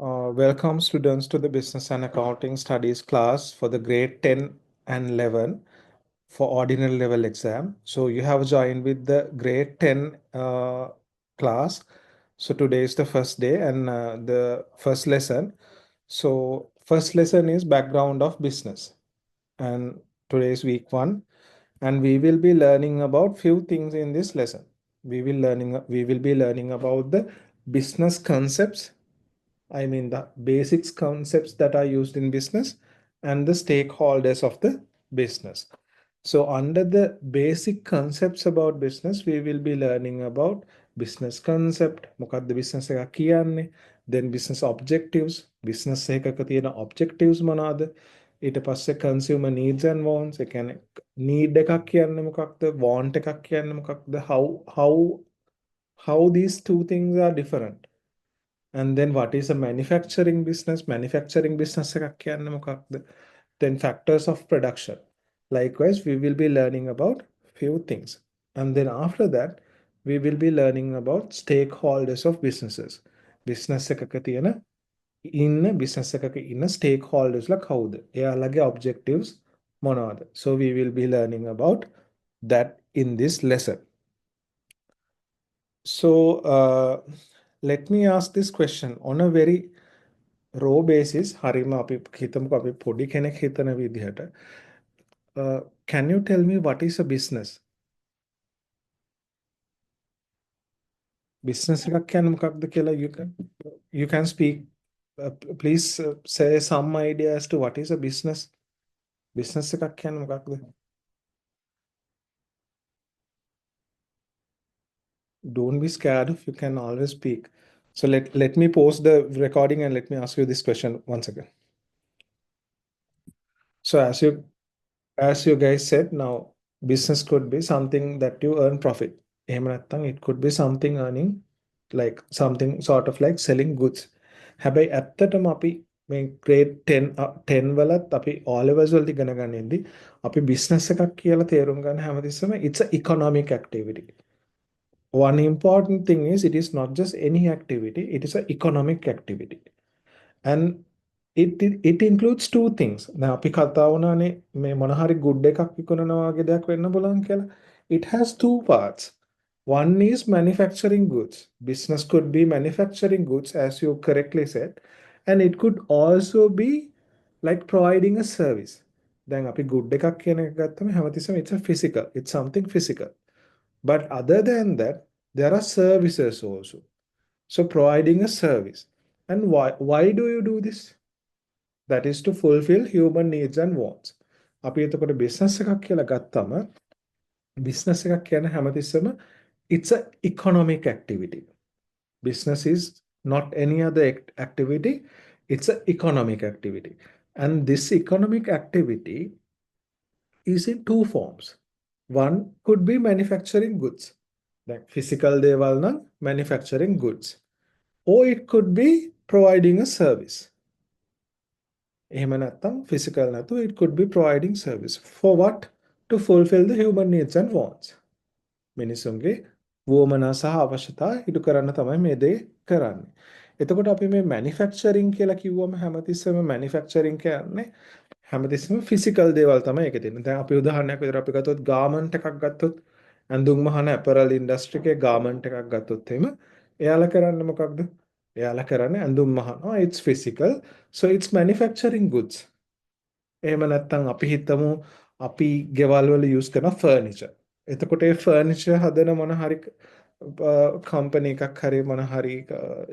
Welcome students to the Business and Accounting Studies class for the grade 10 and 11 for ordinary level exam. So you have joined with the grade 10 class. So today is the first day and the first lesson. So first lesson is background of business and today is week 1 and we will be learning about few things in this lesson. We will be learning about the business concepts. I mean, the basics concepts that are used in business and the stakeholders of the business. So, under the basic concepts about business, we will be learning about business concept, මොකක්ද business එක කියන්නේ, then business objectives, business එකක තියෙන objectives මොනවාද, ඊට පස්සේ consumer needs and wants, ඒ කියන්නේ need එකක් කියන්නේ මොකක්ද, want එකක් කියන්නේ මොකක්ද, how these two things are different. And then what is a manufacturing business? Manufacturing business එකක් කියන්නේ මොකක්ද? Then factors of production. Likewise, we will be learning about few things. And then after that, we will be learning about stakeholders of businesses. Business එකක තියෙන business එකක ඉන්න stakeholders ලා කවුද? එයාලගේ objectives මොනවද? So we will be learning about that in this lesson. So let me ask this question on a very raw basis. හරිම අපි හිතමුකෝ අපි පොඩි කෙනෙක් හිතන විදිහට can you tell me what is a business? Business එකක් කියන්නේ මොකක්ද කියලා you can speak please say some idea as to what is a business. Business එකක් කියන්නේ මොකක්ද? Don't be scared if you can always speak. So let me pause the recording and let me ask you this question once again. So as you guys said, now business could be something that you earn profit. එහෙම නැත්නම් it could be something earning like something sort of like selling goods. හැබැයි ඇත්තටම අපි මේ grade 10 10 වලත් අපි O levels වලදී ඉගෙන ගන්නෙන්දී අපි business එකක් කියලා තේරුම් ගන්න හැමතිස්සෙම it's a economic activity. One important thing is it is not just any activity, it is an economic activity. And it includes two things. දැන් අපි කතා වුණානේ මේ මොන හරි good එකක් විකුණනවා වගේ දෙයක් වෙන්න බලන් කියලා. It has two parts. One is manufacturing goods. Business could be manufacturing goods, as you correctly said, and it could also be like providing a service. දැන් අපි good එකක් කියන එක ගත්තම හැමතිස්සෙම it's a physical, it's something physical. But other than that, there are services also. So providing a service. And why do you do this? That is to fulfill human needs and wants. අපි එතකොට business එකක් කියලා ගත්තම business එකක් කියන හැමතිස්සෙම it's an economic activity. Business is not any other activity, it's an economic activity. And this economic activity is in two forms. One could be manufacturing goods. Like physical දේවල් නම් manufacturing goods. Or it could be providing a service. එහෙම නැත්නම් physical නැතු it could be providing service. For what? To fulfill the human needs and wants. මිනිසුන්ගේ වුවමනා සහ අවශ්‍යතා ඉටු කරන්න තමයි මේ දේ කරන්නේ. එතකොට අපි මේ manufacturing කියලා කිව්වම හැමතිස්සෙම manufacturing කියන්නේ හැමතිස්සෙම physical දේවල් තමයි ඒකේ තියෙන්නේ. දැන් අපි උදාහරණයක් විදිහට අපි ගත්තොත් garment එකක් ගත්තොත් ඇඳුම් මහන apparel industry එකේ garment එකක් ගත්තොත් එහෙම එයාලා කරන්නේ මොකක්ද? එයාලා කරන්නේ ඇඳුම් මහනවා. It's physical. So it's manufacturing goods. එහෙම නැත්නම් අපි හිතමු අපි ගෙවල් වල use කරන furniture. එතකොට ඒ furniture හදන මොන හරි company එකක් හරි මොන හරි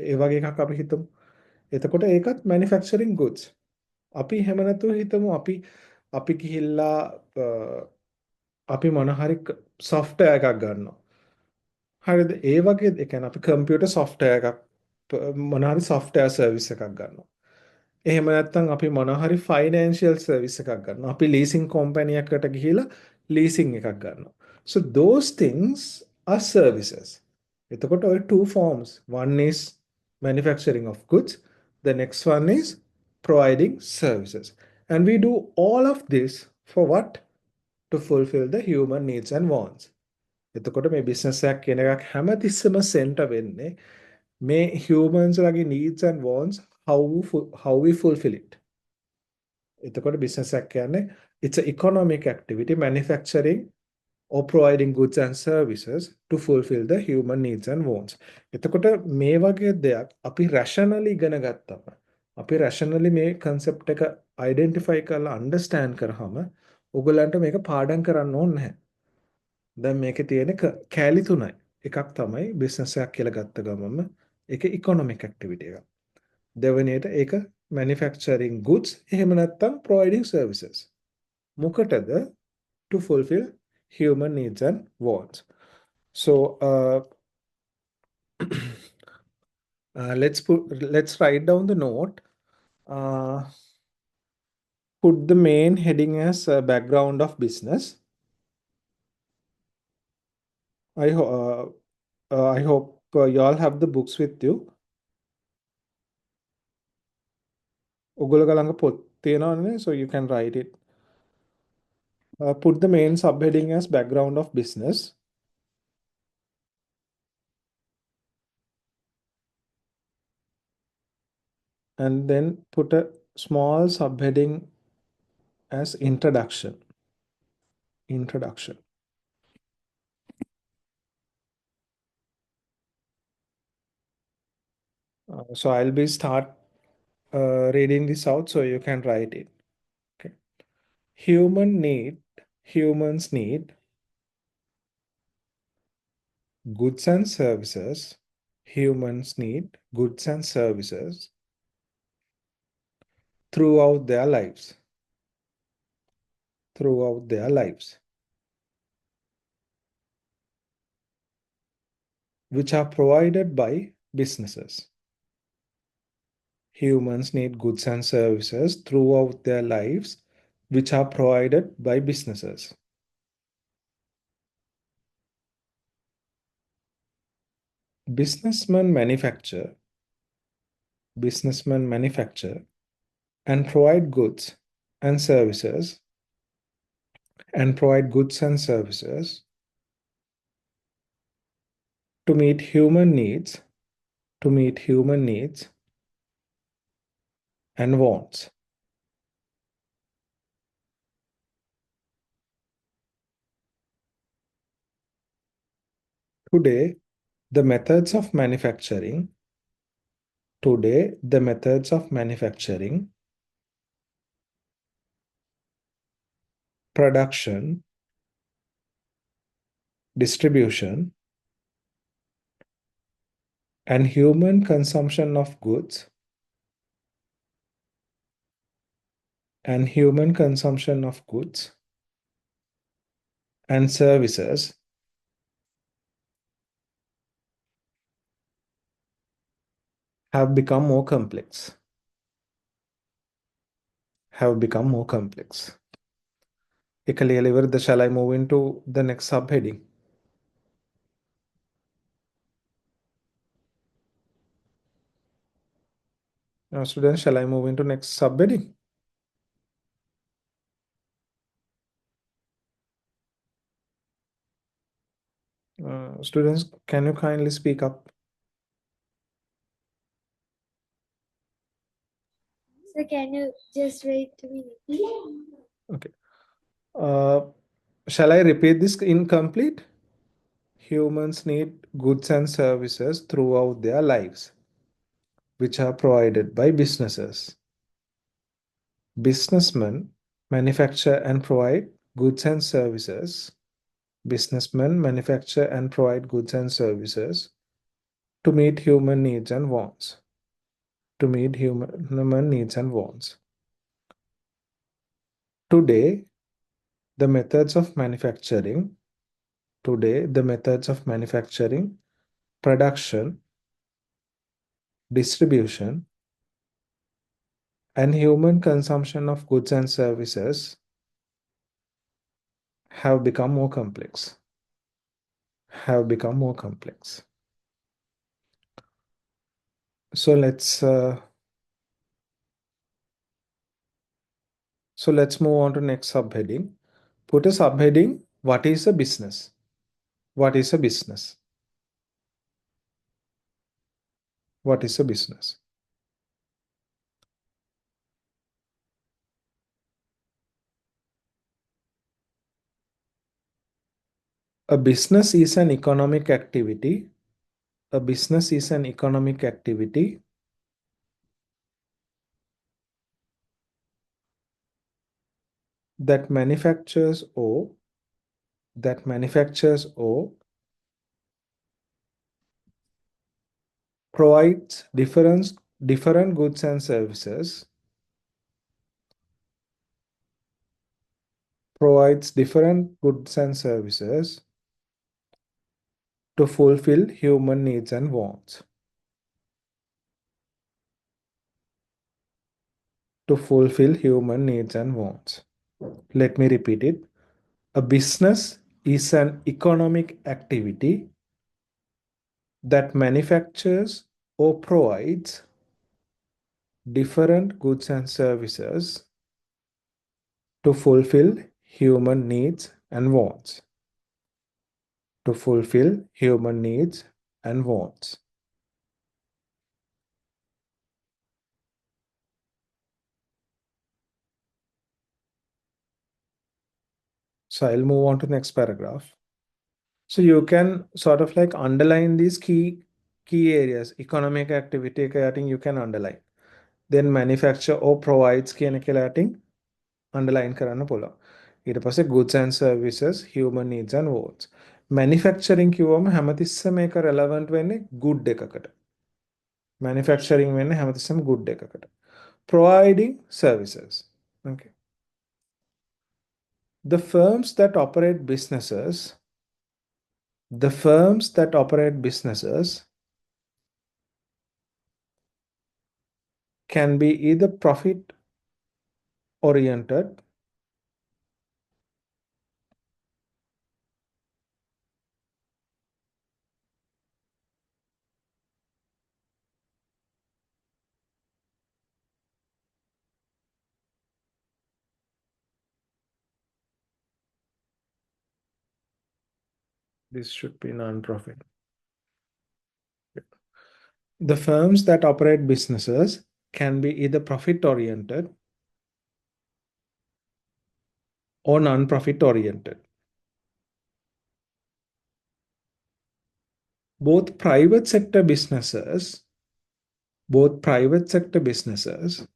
ඒ වගේ එකක් අපි හිතමු. එතකොට ඒකත් manufacturing goods. අපි එහෙම නැතුව හිතමු අපි ගිහිල්ලා අපි මොන හරි software එකක් ගන්නවා. හරිද? ඒ වගේ ඒ කියන්නේ අපි computer software එකක් මොන හරි software service එකක් ගන්නවා. එහෙම නැත්නම් අපි මොන හරි financial service එකක් ගන්නවා. අපි leasing company එකකට ගිහිලා leasing එකක් ගන්නවා. So those things are services. එතකොට ඔය two forms. One is manufacturing of goods. The next one is providing services. And we do all of this for what? To fulfill the human needs and wants. එතකොට මේ business එකක් කියන එකක් හැමතිස්සෙම center වෙන්නේ මේ humans ලගේ needs and wants how we fulfill it. එතකොට business එකක් කියන්නේ it's an economic activity manufacturing or providing goods and services to fulfill the human needs and wants. එතකොට මේ වගේ දෙයක් අපි rationally ඉගෙන ගත්තම අපි rationally මේ concept එක identify කරලා understand කරාම ඔයගලන්ට මේක පාඩම් කරන්න ඕනේ නැහැ. දැන් මේකේ තියෙන කෑලි තුනයි. එකක් තමයි business එකක් කියලා ගත්ත ගමන්ම ඒක economic activity එකක්. දෙවෙනියට ඒක manufacturing goods එහෙම නැත්නම් providing services. මොකටද? To fulfill human needs and wants. So let's write down the note. Uh, put the main heading as background of business. I hope you all have the books with you. ඔගොල්ලෝ ළඟ පොත් තියෙනවනේ, so you can write it. Put the main subheading as background of business. And then put a small subheading as introduction. Introduction. So I'll be start reading this out so you can write it. Okay. Humans need goods and services. Humans need goods and services throughout their lives. Throughout their lives. Which are provided by businesses. Humans need goods and services throughout their lives, which are provided by businesses. Businessmen manufacture and provide goods and services to meet human needs and wants. Today, the methods of manufacturing, production, distribution, and human consumption of goods and services have become more complex. Shall I move into the next subheading? Now, students, shall I move into next subheading? Students, can you kindly speak up? So can you just wait a minute? Okay. Shall I repeat this incomplete? Humans need goods and services throughout their lives, which are provided by businesses. Businessmen manufacture and provide goods and services. Businessmen manufacture and provide goods and services to meet human needs and wants. Today, the methods of manufacturing, production, distribution, and human consumption of goods and services have become more complex. So let's move on to next subheading. Put a subheading, what is a business? What is a business? A business is an economic activity. A business is an economic activity that manufactures or that manufactures or provides different goods and services, provides different goods and services to fulfill human needs and wants. To fulfill human needs and wants. Let me repeat it. A business is an economic activity that manufactures or provides different goods and services to fulfill human needs and wants. To fulfill human needs and wants. So I'll move on to the next paragraph. So you can sort of like underline these key areas. Economic activity I think you can underline. Then manufacture or provides කියන එක Latin underline කරන්න පුළුවන්. ඊට පස්සේ goods and services, human needs and wants. Manufacturing කිව්වම හැමතිස්සෙම මේක relevant වෙන්නේ good එකකට. Manufacturing වෙන්නේ හැමතිස්සෙම good එකකට. Providing services. Okay. The firms that operate businesses, the firms that operate businesses can be either profit oriented this should be non-profit. The firms that operate businesses can be either profit oriented or non-profit oriented. Both private sector businesses, both private sector businesses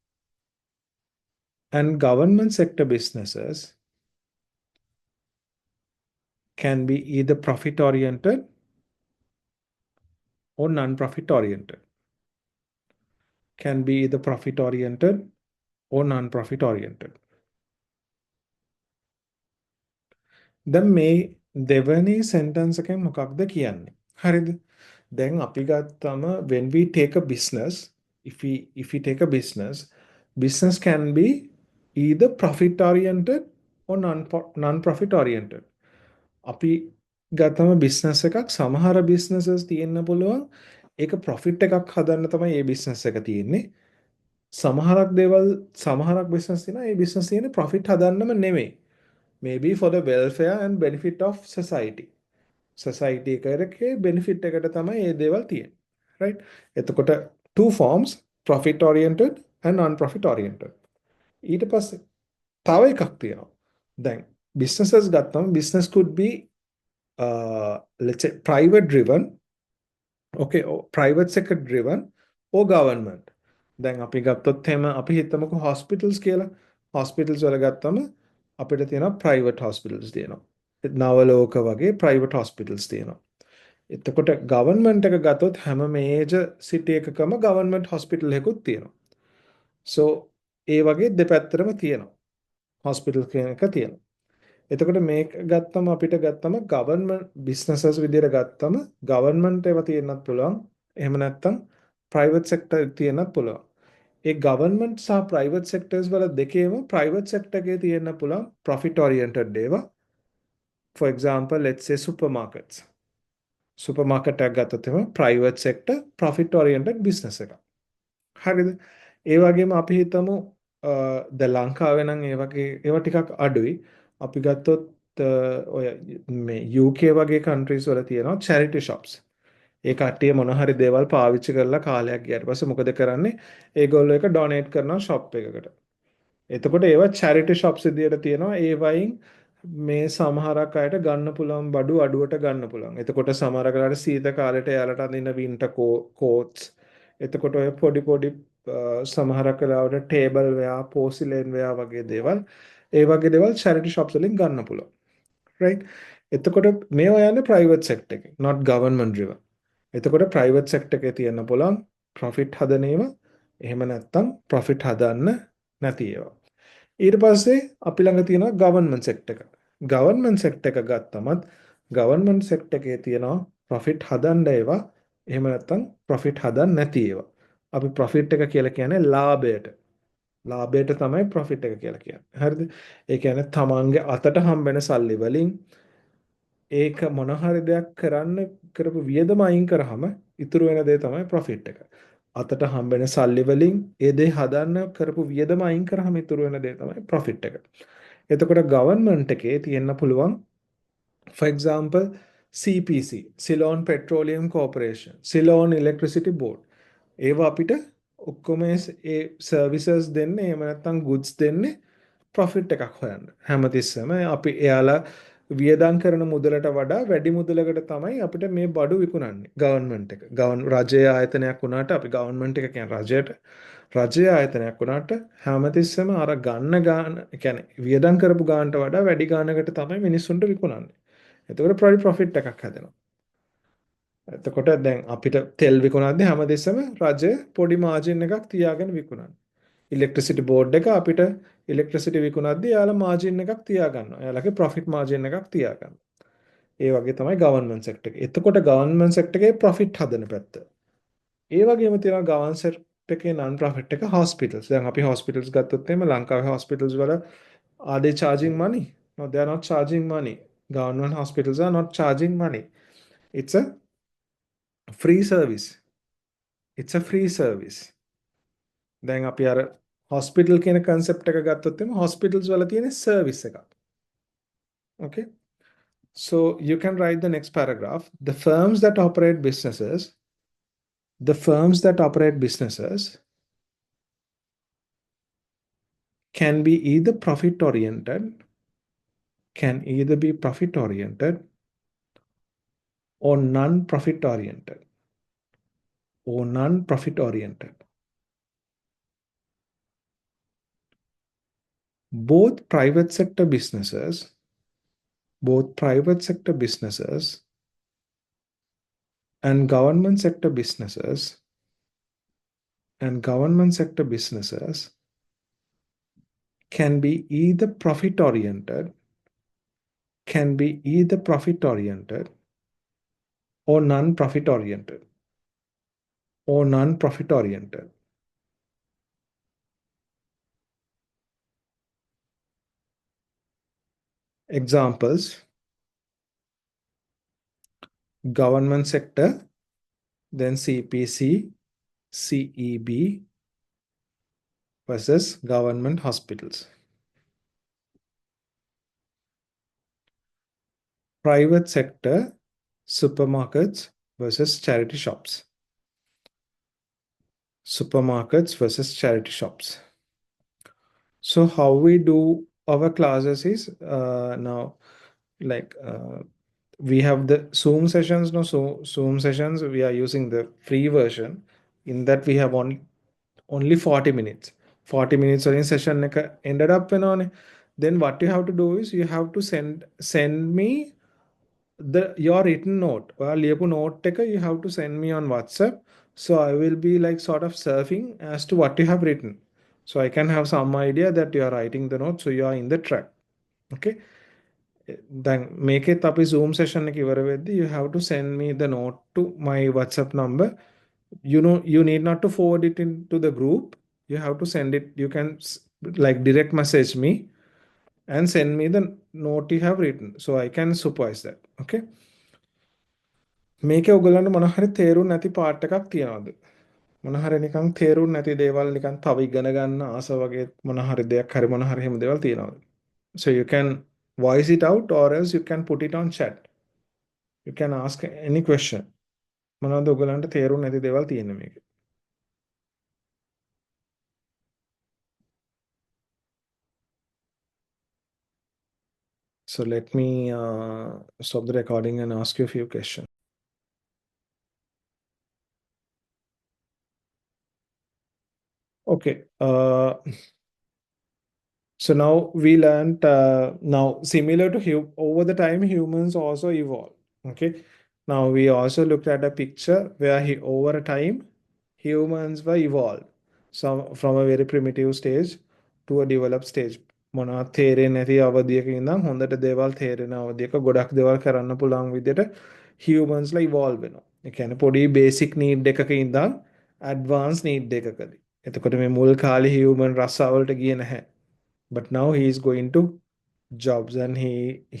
and government sector businesses can be either profit oriented or non-profit oriented. Can be either profit oriented or non-profit oriented. දැන් මේ දෙවැනි sentence එකෙන් මොකක්ද කියන්නේ? හරිද? දැන් අපි ගත්තම when we take a business, if we take a business can be either profit oriented or non-profit oriented. අපි ගත්තම business එකක් සමහර businesses තියෙන්න පුළුවන් ඒක profit එකක් හදන්න තමයි මේ business එක තියෙන්නේ. සමහරක් දේවල් සමහරක් business තියෙනවා ඒ business තියෙන්නේ profit හදන්නම නෙමෙයි. Maybe for the welfare and benefit of society. Society එකේ benefit එකට තමයි මේ දේවල් තියෙන්නේ. Right? එතකොට two forms profit oriented and non-profit oriented. ඊට පස්සේ තව එකක් තියෙනවා. දැන් businesses ගත්තම business could be let's say private driven, okay, or private sector driven or government. දැන් අපි ගත්තොත් එහෙම අපි හිතමුකෝ hospitals කියලා. Hospitals වල ගත්තම අපිට තියෙනවා private hospitals තියෙනවා. නවලෝක වගේ private hospitals තියෙනවා. එතකොට government එක ගත්තොත් හැම major city එකකම government hospital එකකුත් තියෙනවා. So ඒ වගේ දෙපැත්තටම තියෙනවා. hospital කියන එක තියෙනවා. එතකොට මේක ගත්තම අපිට ගත්තම government businesses විදියට ගත්තම government ඒවා තියෙන්නත් පුළුවන්. එහෙම නැත්නම් private sector තියෙන්නත් පුළුවන්. ඒ government සහ private sectors වල දෙකේම private sector එකේ තියෙන්න පුළුවන් profit oriented ඒවා. For example, let's say supermarkets. Supermarket එකක් ගත්තොත් එහෙම private sector profit oriented business එකක්. හරිද? ඒ වගේම අපි හිතමු ද ලංකාවේ නම් ඒ වගේ ඒවා ටිකක් අඩුයි. අපි ගත්තොත් ඔය මේ UK වගේ countries වල තියෙනවා charity shops. ඒ කට්ටිය මොන හරි දේවල් පාවිච්චි කරලා කාලයක් ගියාට පස්සේ මොකද කරන්නේ? ඒගොල්ලෝ ඒක donate කරනවා shop එකකට. එතකොට ඒවා charity shops විදියට තියෙනවා. ඒ වයින් මේ සමහරක් අයට ගන්න පුළුවන් බඩු අඩුවට ගන්න පුළුවන්. එතකොට සමහර කාලට සීත කාලෙට එයාලට අඳින වින්ටර් කෝට්ස්. එතකොට ඔය පොඩි පොඩි සමහරක් වෙලාවට ටේබල් වෙයා, පෝසිලෙන් වෙයා වගේ දේවල්, ඒ වගේ දේවල් චැරිටි shops වලින් ගන්න පුළුවන්. right? එතකොට මේ ඔයන්නේ private sector එකේ, not government driven. එතකොට private sector එකේ තියෙන්න පුළුවන් profit හදන ඒවා, එහෙම නැත්නම් profit හදන්න නැති ඒවා. ඊට පස්සේ අපි ළඟ තියෙනවා government sector එක. government sector එක ගත්තමත් government sector එකේ තියෙනවා profit හදන්න ඒවා, එහෙම නැත්නම් profit හදන්න නැති ඒවා. අපි profit එක කියලා කියන්නේ ලාභයට. ලාභයට තමයි profit එක කියලා කියන්නේ. හරිද? ඒ කියන්නේ තමන්ගේ අතට හම්බෙන සල්ලි වලින් ඒක මොන හරි දෙයක් කරන්න කරපු වියදම අයින් කරාම ඉතුරු වෙන දේ තමයි profit එක. අතට හම්බෙන සල්ලි වලින් ඒ දේ හදන්න කරපු වියදම අයින් කරාම ඉතුරු වෙන දේ තමයි profit එක. එතකොට government එකේ තියෙන්න පුළුවන් for example CPC, Ceylon Petroleum Corporation, Ceylon Electricity Board. ඒවා අපිට ඔක්කොම ඒ සර්විසස් දෙන්නේ එහෙම නැත්නම් goods දෙන්නේ profit එකක් හොයන්න. හැමතිස්සෙම අපි එයාලා වියදම් කරන මුදලට වඩා වැඩි මුදලකට තමයි අපිට මේ බඩු විකුණන්නේ ගවර්න්මන්ට් එක. රජයේ ආයතනයක් වුණාට අපි ගවර්න්මන්ට් එක කියන්නේ රජයට. රජයේ ආයතනයක් වුණාට හැමතිස්සෙම අර ගන්න ගාන කියන්නේ වියදම් කරපු ගානට වඩා වැඩි ගානකට තමයි මිනිස්සුන්ට විකුණන්නේ. එතකොට ප්‍රොෆිට් එකක් හැදෙනවා. එතකොට දැන් අපිට තෙල් විකුණද්දී හැමදෙස්සම රජය පොඩි මාජින් එකක් තියාගෙන විකුණන්නේ. ඉලෙක්ට්‍රිසිටි බෝඩ් එක අපිට ඉලෙක්ට්‍රිසිටි විකුණද්දී යාලා මාජින් එකක් තියාගන්නවා. යාලගේ ප්‍රොෆිට් මාජින් එකක් තියාගන්නවා. ඒ වගේ තමයි ගවර්න්මන්ට් සෙක්ටර් එක. එතකොට ගවර්න්මන්ට් සෙක්ටර් එකේ ප්‍රොෆිට් හදන පැත්ත. ඒ වගේම තියෙනවා ගවර්න්මන්ට් සෙක්ටර් එකේ නන් ප්‍රොෆිට් එක හොස්පිටල්ස්. දැන් අපි හොස්පිටල්ස් ගත්තොත් එහෙම ලංකාවේ හොස්පිටල්ස් වල are they charging money? No, they are not charging money. Government hospitals are not charging money. It's a free service. It's a free service. දැන් අපි අර hospital කියන concept එක ගත්තොත් එimhe hospitals වල තියෙන service එකක්. Okay? So you can write the next paragraph. The firms that operate businesses can be either profit oriented, can either be profit oriented or non-profit oriented. Or non-profit oriented. Both private sector businesses and government sector businesses can be either profit oriented or non-profit oriented. Examples: government sector, then CPC, CEB versus government hospitals. Private sector, supermarkets versus charity shops. Supermarkets versus charity shops. So how we do our classes is now like we have the Zoom sessions. No, so Zoom sessions we are using the free version. In that we have only 40 minutes. 40 minutes in session ended up on. Then what you have to do is you have to send me your written note. ලියපු note එක you have to send me on WhatsApp. So I will be like sort of surfing as to what you have written. So I can have some idea that you are writing the note. So you are in the track. Okay. Then make it up Zoom session you have to send me the note to my WhatsApp number. You know, you need not to forward it into the group. You have to send it. You can like direct message me and send me the note you have written. So I can supervise that. Okay. මේකේ ඔයගොල්ලන්ට මොන හරි තේරුම් නැති part එකක් තියනවාද? මොන හරි නිකන් තේරුම් නැති දේවල් නිකන් තව ඉගෙන ගන්න ආස වගේ මොන හරි දෙයක් හරි මොන හරි එහෙම දේවල් තියනවාද? So you can voice it out or else you can put it on chat. You can ask any question. මොනවද ඔයගොල්ලන්ට තේරුම් නැති දේවල් තියෙන්නේ මේකේ? So let me stop the recording and ask you a few questions. Okay. So now we learned now similar to over the time humans also evolve. Okay. Now we also looked at a picture where over a time humans were evolved. So from a very primitive stage to a developed stage. මොනවත් තේරෙන්නේ නැති අවධියක ඉඳන් හොඳට දේවල් තේරෙන අවධියක ගොඩක් දේවල් කරන්න පුළුවන් විදිහට humans ලා evolve වෙනවා. ඒ කියන්නේ පොඩි basic need එකක ඉඳන් advanced need එකකදී. එතකොට මේ මුල් කාලේ human රස්සාවලට ගියේ නැහැ. But now he is going to jobs and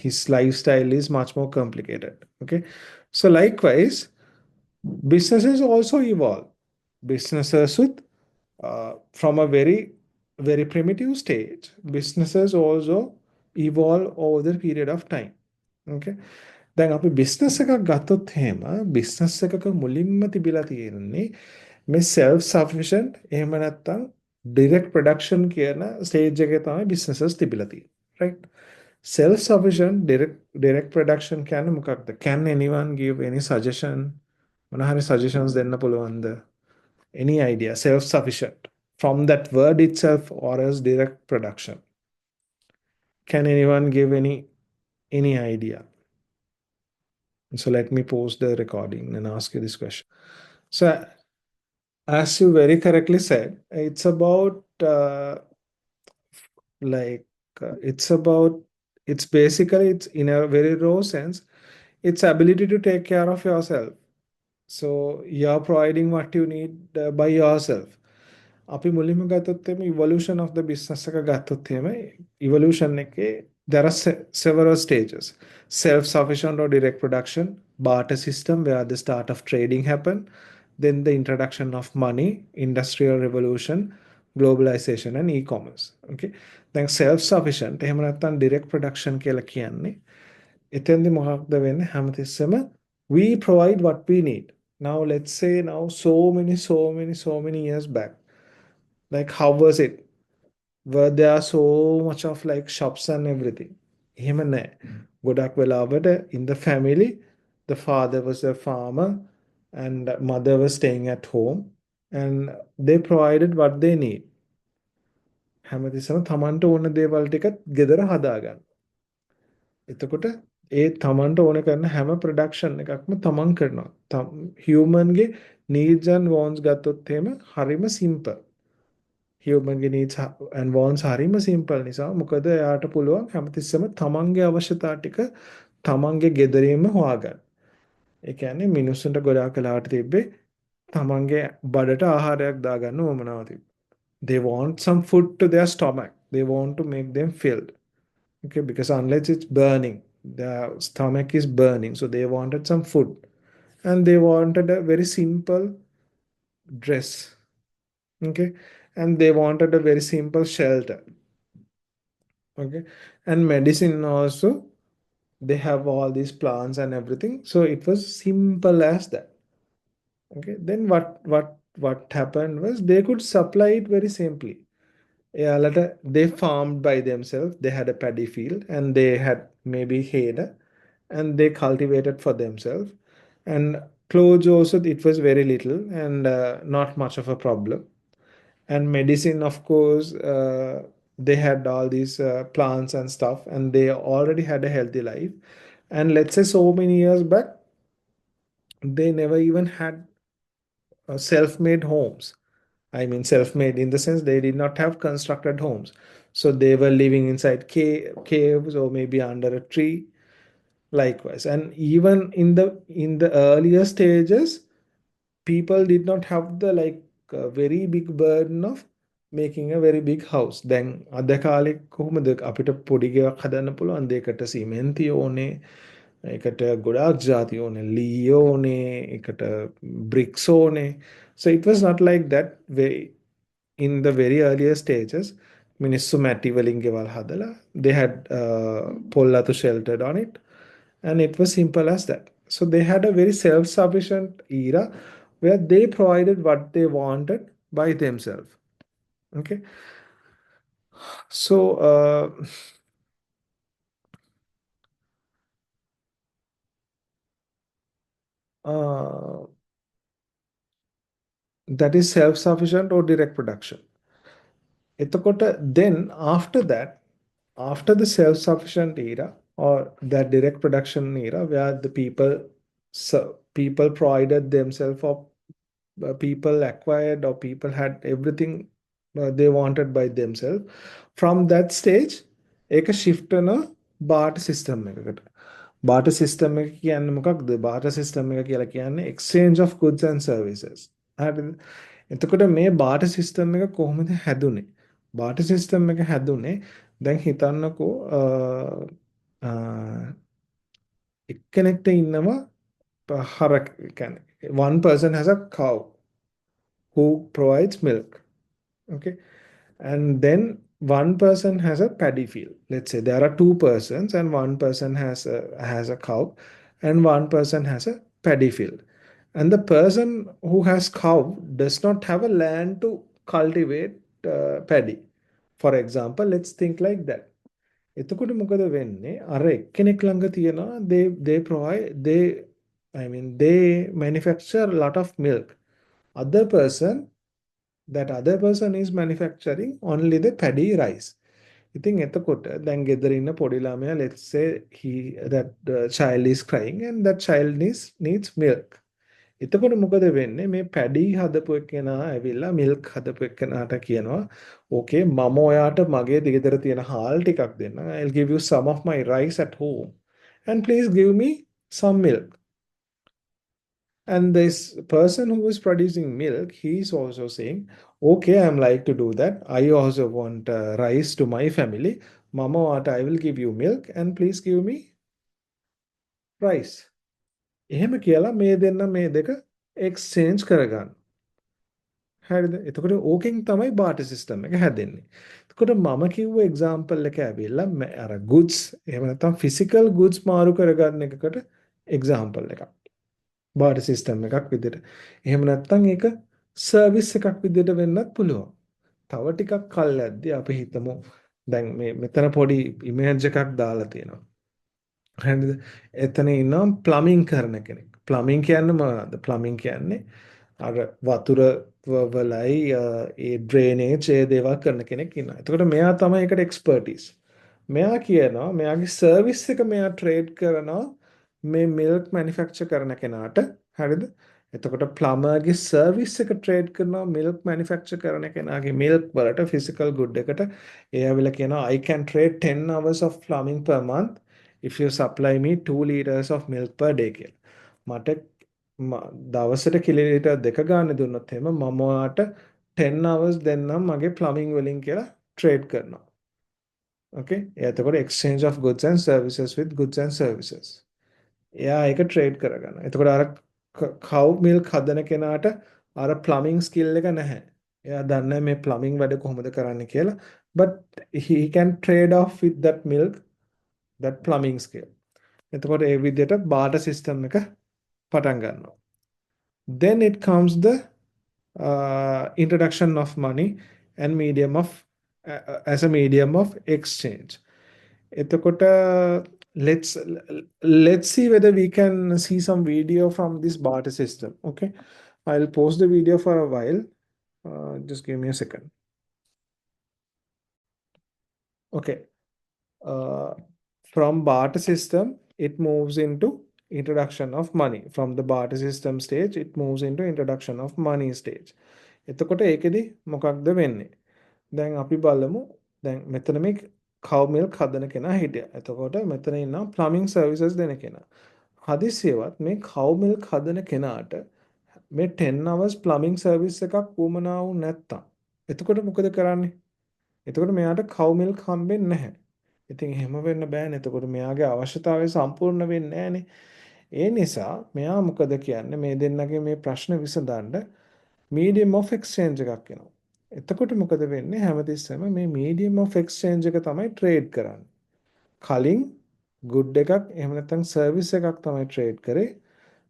his lifestyle is much more complicated. Okay, so likewise businesses also evolve. Businesses with from a very primitive stage, businesses also evolve over the period of time. Okay, දැන් අපි business එකක් ගත්තොත් එහෙම business එකක මුලින්ම තිබිලා තියෙන්නේ මේ self sufficient එහෙම නැත්නම් direct production කියන stage එකේ තමයි businesses තිබිලා තියෙන්නේ, right? Self sufficient direct production කියන්නේ මොකක්ද? Can anyone give any suggestion? මොන හරි suggestions දෙන්න පුළුවන්ද? Any idea? Self sufficient from that word itself or as direct production. Can anyone give any idea? So let me pause the recording and ask you this question. So, as you very correctly said, it's about like it's about it's basically it's in a very raw sense, it's ability to take care of yourself. So you're providing what you need by yourself. අපි මුලින්ම ගත්තොත් එimhe evolution of the business එක ගත්තොත් එimhe evolution එකේ there are several stages. Self-sufficient or direct production, barter system where the start of trading happened, then the introduction of money, industrial revolution, globalization and e-commerce. Okay. දැන් self-sufficient එහෙම නැත්නම් direct production කියලා කියන්නේ එතෙන්දි මොකක්ද වෙන්නේ හැමතිස්සෙම we provide what we need. Now let's say now so many years back, like how was it? Were there so much of like shops and everything? එහෙම නැහැ. ගොඩක් වෙලාවට in the family the father was a farmer and mother was staying at home and they provided what they need. හැමතිස්සම තමන්ට ඕන දේවල් ටිකත් ගෙදර හදාගන්න. එතකොට ඒ තමන්ට ඕන කරන හැම ප්‍රොඩක්ෂන් එකක්ම තමන් කරනවා. humanගේ needs and wants ගත්තොත් එහෙම හරිම simple. Humanගේ needs and wants හරිම simple නිසා මොකද එයාට පුළුවන් හැමතිස්සෙම තමන්ගේ අවශ්‍යතා ටික තමන්ගේ ගෙදරින්ම හොයාගන්න. ඒ කියන්නේ මිනිස්සුන්ට ගොඩාක් වෙලාවට තිබ්බේ තමන්ගේ බඩට ආහාරයක් දාගන්න උවමනාව තිබ්බේ. They want some food to their stomach. They want to make them filled. Okay, because unless it's burning, the stomach is burning. So they wanted some food. And they wanted a very simple dress. Okay. And they wanted a very simple shelter. Okay. And medicine also, they have all these plants and everything. So it was simple as that. Okay. Then what happened was they could supply it very simply. Yeah, later they farmed by themselves. They had a paddy field and they had maybe hay and they cultivated for themselves. And clothes also, it was very little and not much of a problem. And medicine, of course, they had all these plants and stuff, and they already had a healthy life. And let's say so many years back, they never even had self-made homes. I mean, self-made in the sense they did not have constructed homes. So they were living inside caves or maybe under a tree. Likewise, and even in the earlier stages, people did not have the like very big burden of making a very big house. දැන් අද කාලේ කොහොමද අපිට පොඩි ගෙයක් හදන්න පුළුවන් දෙයකට සිමෙන්තිය ඕනේ, එකට ගොඩාක් ಜಾති ඕනේ, ලී ඕනේ, එකට bricks ඕනේ. So it was not like that way in the very earlier stages. මිනිස්සු මැටි වලින් ගෙවල් හදලා they had පොල් sheltered on it and it was simple as that. So they had a very self-sufficient era where they provided what they wanted by themselves. Okay. So uh, that is self-sufficient or direct production. එතකොට then after that, after the self-sufficient era or that direct production era where the people provided themselves, or people acquired, or people had everything they wanted by themselves, from that stage ඒක shift වෙන barter system එකකට. barter system එක කියන්නේ මොකක්ද? barter system එක කියලා කියන්නේ exchange of goods and services. හරිද? එතකොට මේ barter system එක කොහොමද හැදුනේ? barter system එක හැදුනේ දැන් හිතන්නකෝ එක්කෙනෙක්ට ඉන්නවා හරක් කියන්නේ one person has a cow who provides milk. Okay. And then one person has a paddy field. Let's say there are two persons and one person has a cow and one person has a paddy field. And the person who has cow does not have a land to cultivate paddy. For example, let's think like that. එතකොට මොකද වෙන්නේ? අර එක්කෙනෙක් ළඟ තියනවා they provide they manufacture a lot of milk. Other person that other person is manufacturing only the paddy rice. ඉතින් එතකොට දැන් ගෙදර ඉන්න පොඩි ළමයා, let's say that child is crying and that child needs milk. එතකොට මොකද වෙන්නේ? මේ පැඩි හදපු එක්කෙනා ඇවිල්ලා මිල්ක් හදපු එක්කෙනාට කියනවා okay මම ඔයාට මගේ ගෙදර තියෙන හාල් ටිකක් දෙන්නම්. I'll give you some of my rice at home and please give me some milk. And this person who is producing milk, he's also saying, okay, I'm like to do that. I also want rice to my family. Mama, what I will give you milk and please give me rice. එහෙම කියලා මේ දෙන්න මේ දෙක exchange කරගන්න. හරිද? එතකොට ඕකෙන් තමයි barter system එක හැදෙන්නේ. එතකොට මම කිව්ව example එක ඇවිල්ලා අර goods එහෙම නැත්නම් physical goods මාරු කරගන්න එකකට example එකක්. බාට සිස්ටම් එකක් විදිහට. එහෙම නැත්නම් ඒක සර්විස් එකක් විදිහට වෙන්නත් පුළුවන්. තව ටිකක් කල් යද්දී අපි හිතමු දැන් මේ මෙතන පොඩි ඉමේජ් එකක් දාලා තියෙනවා. හරිද? එතන ඉන්නවා ප්ලම්බින් කරන කෙනෙක්. ප්ලම්බින් කියන්නේ මොනවද? ප්ලම්බින් කියන්නේ අර වතුර වලයි ඒ ඩ්‍රේනේජ් ඒ දේවල් කරන කෙනෙක් ඉන්නවා. එතකොට මෙයා තමයි ඒකට එක්ස්පර්ටිස්. මෙයා කියනවා මෙයාගේ සර්විස් එක මෙයා ට්‍රේඩ් කරනවා මේ මිල්ක් මැනුෆැක්චර් කරන කෙනාට. හරිද? එතකොට ප්ලම්බර්ගේ සර්විස් එක ට්‍රේඩ් කරනවා මිල්ක් මැනුෆැක්චර් කරන කෙනාගේ මිල්ක් වලට ෆිසිකල් ගුඩ් එකට. ඒ ඇවිල්ලා කියනවා I can trade 10 hours of plumbing per month if you supply me 2 liters of milk per day කියලා. මට දවසට කිලෝලීටර් දෙක ගන්න දුන්නොත් එහෙම මම ඔයාට 10 hours දෙන්නම් මගේ plumbing වලින් කියලා ට්‍රේඩ් කරනවා. Okay? එතකොට exchange of goods and services with goods and services. එයා ඒක ට්‍රේඩ් කරගන්න. එතකොට අර cow milk හදන කෙනාට අර plumbing skill එක නැහැ. එයා දන්නේ මේ plumbing වැඩ කොහොමද කරන්නේ කියලා. But he can trade off with that milk, that plumbing skill. එතකොට ඒ විදිහට barter system එක පටන් ගන්නවා. Then it comes the introduction of money and medium of as a medium of exchange. එතකොට let's see whether we can see some video from this barter system. Okay, I'll pause the video for a while. Just give me a second. Okay, from barter system it moves into introduction of money. From the barter system stage it moves into introduction of money stage. එතකොට ඒකෙදි මොකක්ද වෙන්නේ? දැන් අපි බලමු. දැන් මෙතන මේ cow milk හදන කෙනා හිටියා. එතකොට මෙතන ඉන්නවා plumbing services දෙන කෙනා. හදිසියවත් මේ cow milk හදන කෙනාට මේ 10 hours plumbing service එකක් වුමනා වුනේ නැත්තම් එතකොට මොකද කරන්නේ? එතකොට මෙයාට cow milk හම්බෙන්නේ නැහැ. ඉතින් එහෙම වෙන්න බෑනේ. එතකොට මෙයාගේ අවශ්‍යතාවය සම්පූර්ණ වෙන්නේ නැහනේ. ඒ නිසා මෙයා මොකද කියන්නේ මේ දෙන්නගේ මේ ප්‍රශ්න විසඳන්න medium of exchange එකක් එනවා. එතකොට මොකද වෙන්නේ? හැමතිස්සෙම මේ medium of exchange එක තමයි trade කරන්නේ. කලින් good එකක් එහෙම නැත්නම් service එකක් තමයි trade කරේ.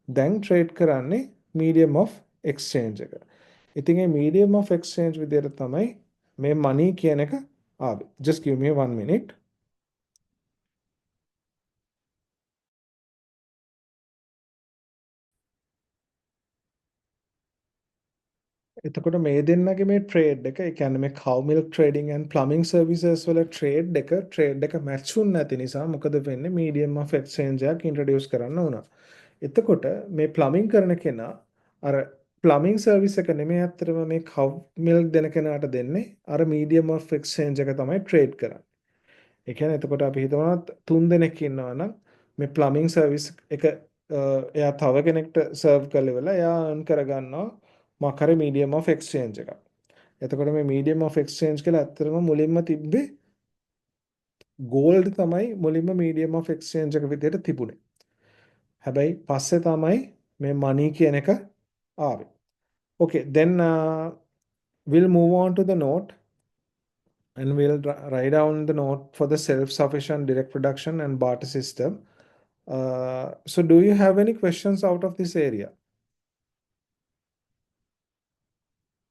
දැන් trade කරන්නේ medium of exchange එක. ඉතින් මේ medium of exchange විදිහට තමයි මේ money කියන එක ආවේ. Just give me 1 minute. එතකොට මේ දෙන්නගේ මේ ට්‍රේඩ් එක, ඒ කියන්නේ මේ cow milk trading and plumbing services වල ට්‍රේඩ් එක මැච් වුනේ නැති නිසා මොකද වෙන්නේ? medium of exchange එකක් introduce කරන්න වුණා. එතකොට මේ plumbing කරන කෙනා අර plumbing service එක නෙමෙයි අත්‍තරම මේ cow milk දෙන කෙනාට දෙන්නේ අර medium of exchange එක තමයි ට්‍රේඩ් කරන්නේ. ඒ කියන්නේ එතකොට අපි හිතනවා තුන් දෙනෙක් ඉන්නවා නම් මේ plumbing service එක එයා තව කෙනෙක්ට සර්ව් කරලා ඉවරලා එයා earn කරගන්නවා මොකක් හරි medium of exchange එකක්. එතකොට මේ medium of exchange කියලා ඇත්තටම මුලින්ම තිබ්බේ gold තමයි මුලින්ම medium of exchange එක විදිහට තිබුණේ. හැබැයි පස්සේ තමයි මේ money කියන එක ආවේ. Okay, then we'll move on to the note and we'll write down the note for the self-sufficient direct production and barter system. So do you have any questions out of this area?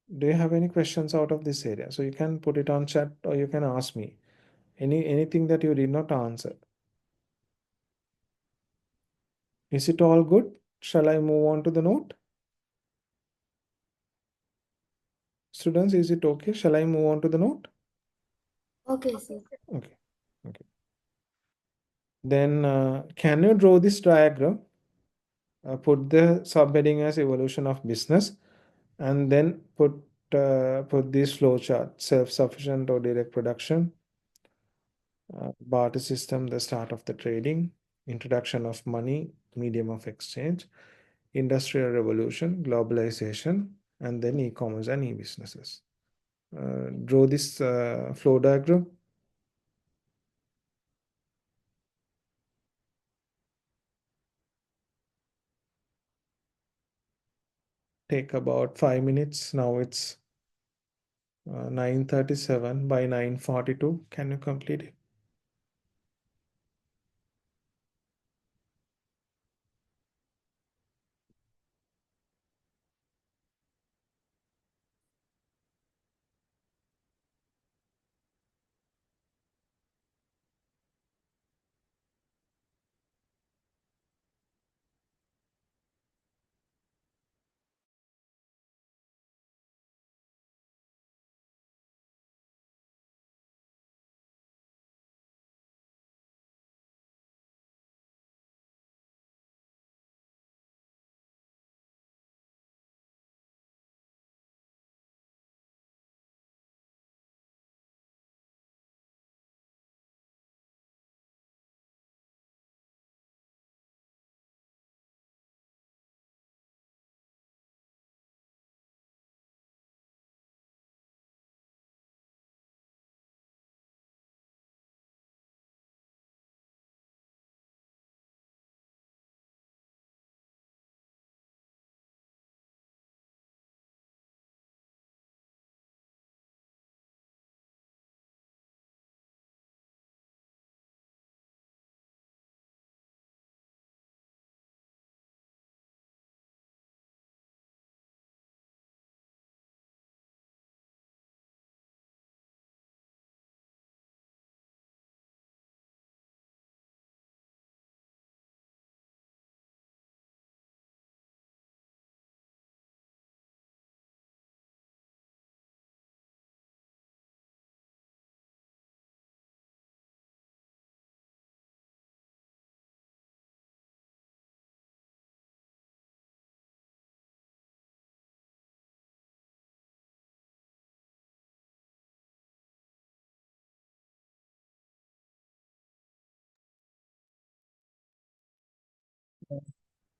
Do you have any questions out of this area? So you can put it on chat or you can ask me anything that you did not answer. Is it all good? Shall I move on to the note? Students, is it okay? Shall I move on to the note? Okay, sir. Okay. Okay. Then can you draw this diagram? Put the subheading as evolution of business and then put this flow chart, self-sufficient or direct production, barter system, the start of the trading, introduction of money, medium of exchange, industrial revolution, globalization, and then e-commerce and e-businesses. Draw this flow diagram. Take about 5 minutes. Now it's 9:37. By 9:42, can you complete it?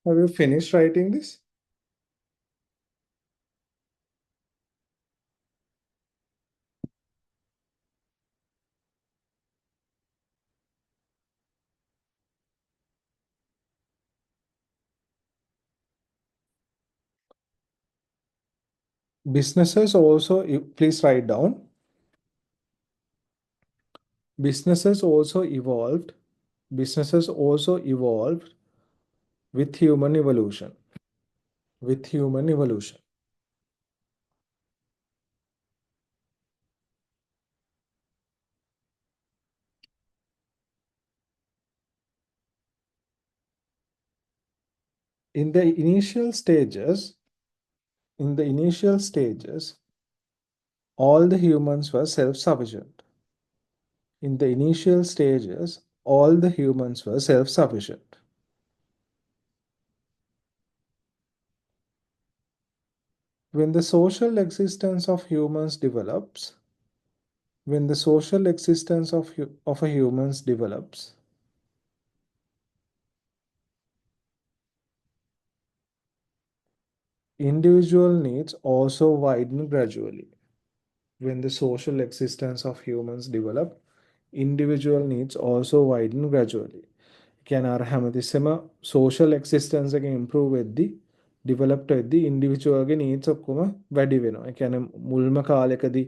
Have you finished writing this? Businesses also, please write down. Businesses also evolved. Businesses also evolved with human evolution. With human evolution. In the initial stages, In the initial stages, all the humans were self-sufficient. In the initial stages, all the humans were self-sufficient. When the social existence of humans develops, when the social existence of a humans develops, individual needs also widen gradually. When the social existence of humans develop, individual needs also widen gradually. කියන අර හැමතිස්සෙම social existence එක improve වෙද්දි developed වෙද්දි individual ගේ needs ඔක්කොම වැඩි වෙනවා. ඒ කියන්නේ මුල්ම කාලෙකදී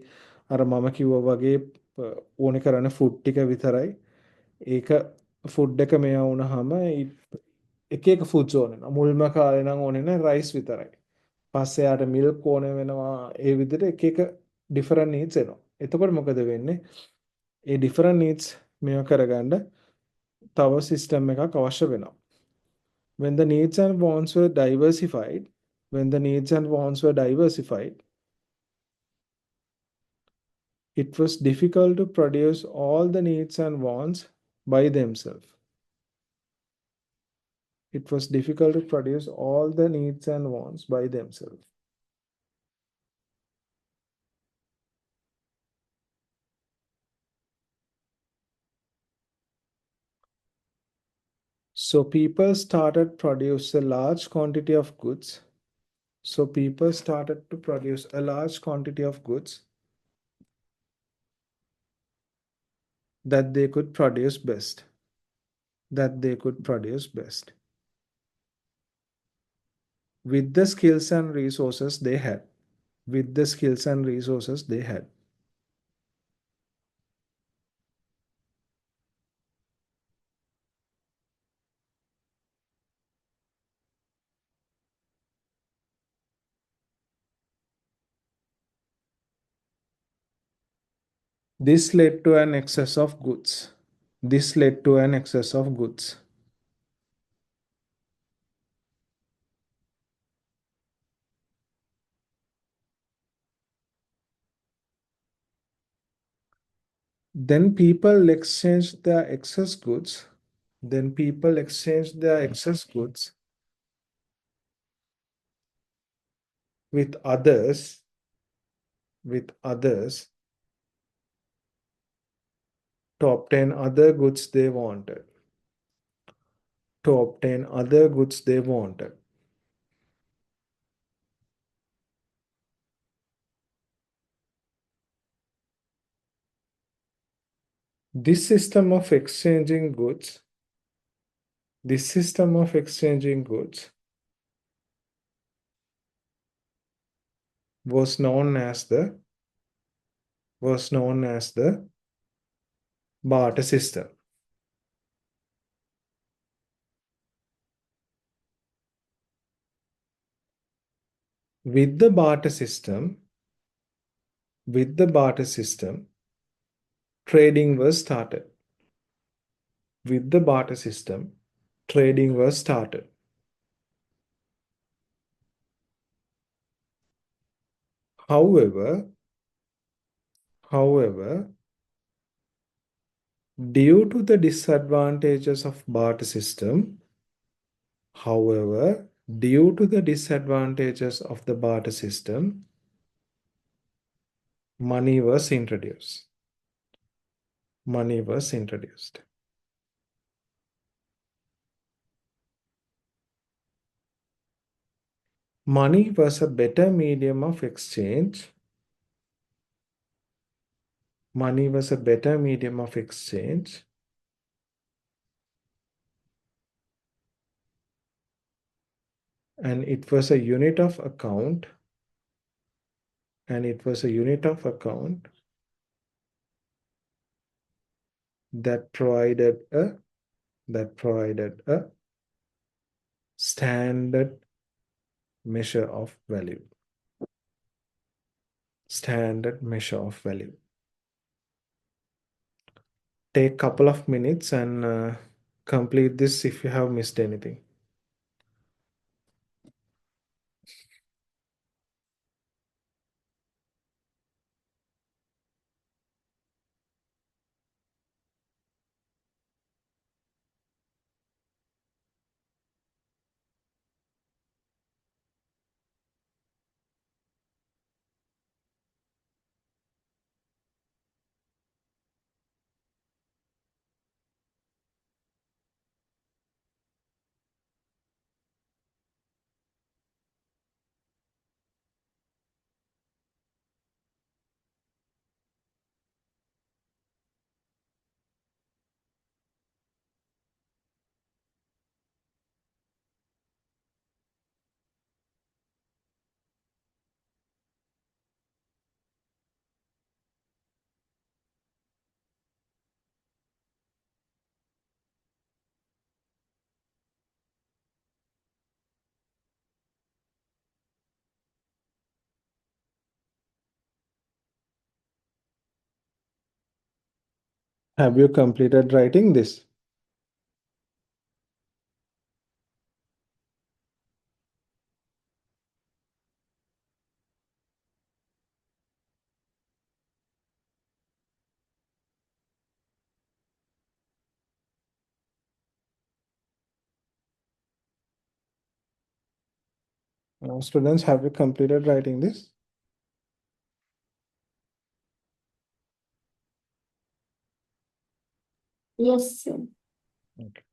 අර මම කිව්වා වගේ ඕනේ කරන්නේ food ටික විතරයි. ඒක food එක මෙයා වුණාම එක එක foods ඕනේ වෙනවා. මුල්ම කාලේ නම් ඕනේ නැහැ rice විතරයි. පස්සේ යාට milk ඕනේ වෙනවා. ඒ විදිහට එක එක different needs එනවා. එතකොට මොකද වෙන්නේ? ඒ different needs මේව කරගන්න තව system එකක් අවශ්‍ය වෙනවා. When the needs and wants were diversified, when the needs and wants were diversified, it was difficult to produce all the needs and wants by themselves. It was difficult to produce all the needs and wants by themselves. So people started produce a large quantity of goods. So people started to produce a large quantity of goods that they could produce best. That they could produce best. With the skills and resources they had. With the skills and resources they had. This led to an excess of goods. This led to an excess of goods. Then people exchanged their excess goods. Then people exchanged their excess goods with others to obtain other goods they wanted. To obtain other goods they wanted. This system of exchanging goods, this system of exchanging goods was known as the barter system. With the barter system, trading was started. With the barter system, trading was started. However, due to the disadvantages of barter system, due to the disadvantages of the barter system, money was introduced. Money was introduced. Money was a better medium of exchange. Money was a better medium of exchange. And it was a unit of account. And it was a unit of account that provided a standard measure of value. Standard measure of value. Take a couple of minutes and complete this if you have missed anything. Have you completed writing this? Students, have you completed writing this? Yes, sir. Okay.